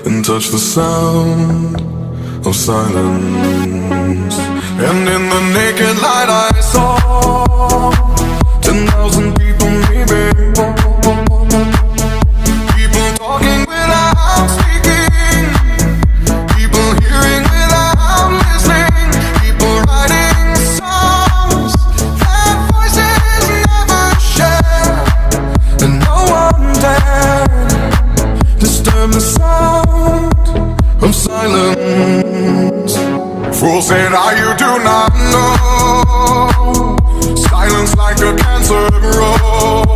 and touch the sound of silence. And in the naked light I saw 10,000 people, maybe. People talking without speaking, people hearing without listening, people writing songs that voices never share, and no one dared disturb the sound of silence. Fool said, you do not know. Silence like a cancer grows.